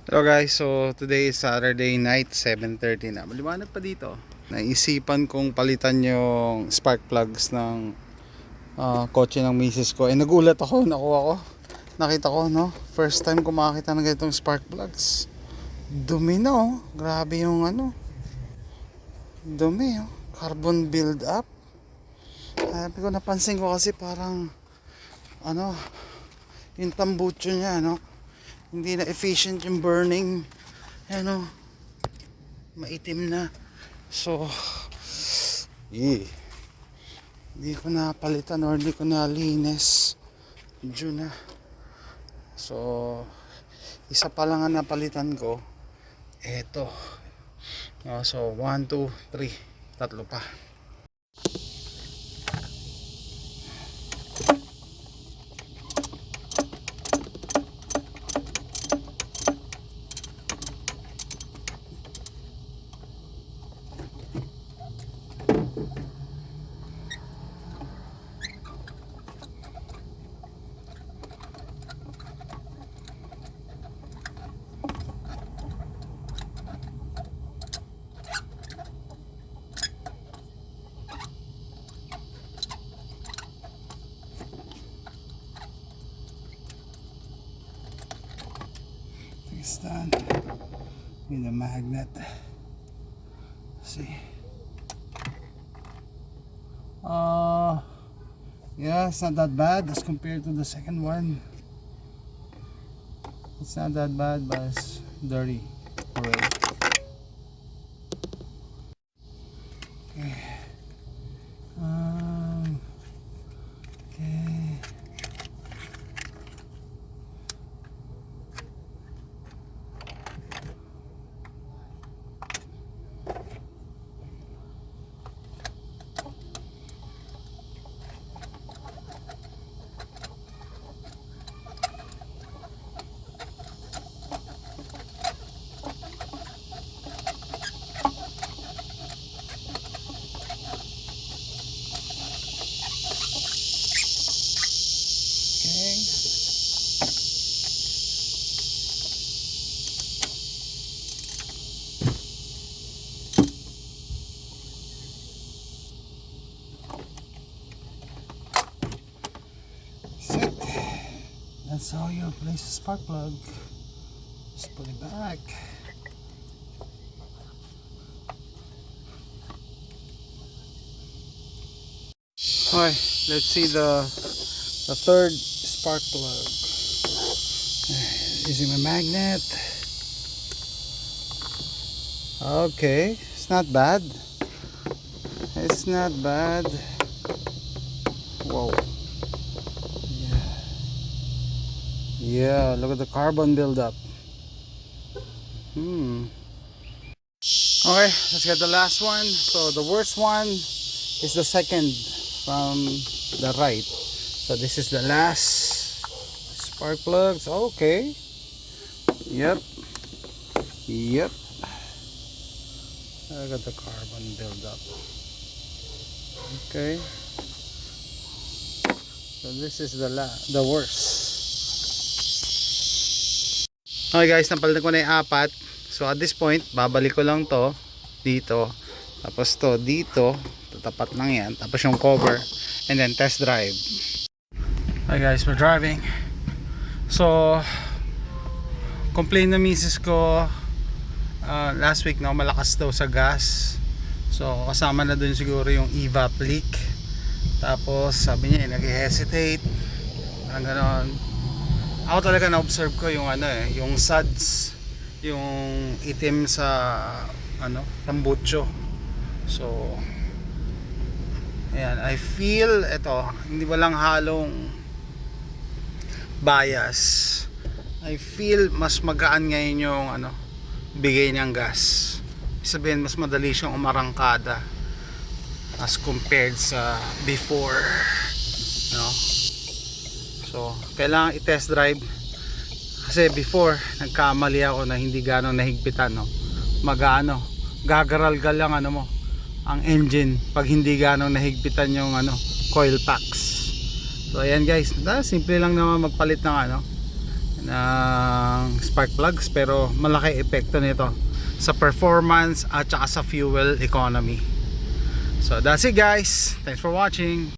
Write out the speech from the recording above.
Hello guys, so today is Saturday night, 7:30 na. Maliwanag pa dito. Naisipan kong palitan yung spark plugs ng kotse ng misis ko. Nagulat ako, nakuha ko. Nakita ko, no? First time ko makakita ng ganitong spark plugs. Dumi na, oh. Grabe yung dumi, oh. Carbon build up. Sabi ko, napansin ko kasi parang yung tambucho niya, no? Hindi na efficient yung burning. Maitim na. So hindi ko na palitan or hindi ko na linis. Medyo na. So isa pa lang ang napalitan ko. Eto. So 1, 2, 3. Tatlo pa. It's done with a magnet. See, yeah, it's not that bad as compared to the second one. It's not that bad, but it's dirty already. Okay. Okay. That's how you replace a spark plug. Just put it back. Okay, let's see the third spark plug. Using my magnet. Okay, it's not bad. It's not bad. Whoa. Yeah, look at the carbon buildup. Okay, let's get the last one. So the worst one is the second from the right. So this is the last spark plugs. Okay. Yep. Look at the carbon buildup. Okay. So this is the worst. Okay guys, napalitan ko na yung apat. So at this point, babalik ko lang to dito. Tapos to dito. Tatapat lang yan. Tapos yung cover. And then test drive. Okay guys, we're driving. So complain na misis ko last week, no, malakas daw sa gas. So kasama na dun siguro yung evap leak. Tapos sabi niya nag-hesitate. Parang ganon. Ako talaga na-observe ko yung yung suds, yung itim sa tambucho. So ayan, I feel ito, hindi walang halong bias. I feel mas magaan ngayon yung bigay niyang gas. Sabihin mas madali siyang umarangkada as compared sa before, no? So, kailangan i-test drive kasi before nagkamali ako na hindi gano'ng nahigpitan, no? Gagaral-gal lang ang engine pag hindi gano'ng nahigpitan yung coil packs. So ayan guys, simple lang naman magpalit ng ng spark plugs, pero malaki epekto nito sa performance at saka sa fuel economy. So that's it guys, thanks for watching.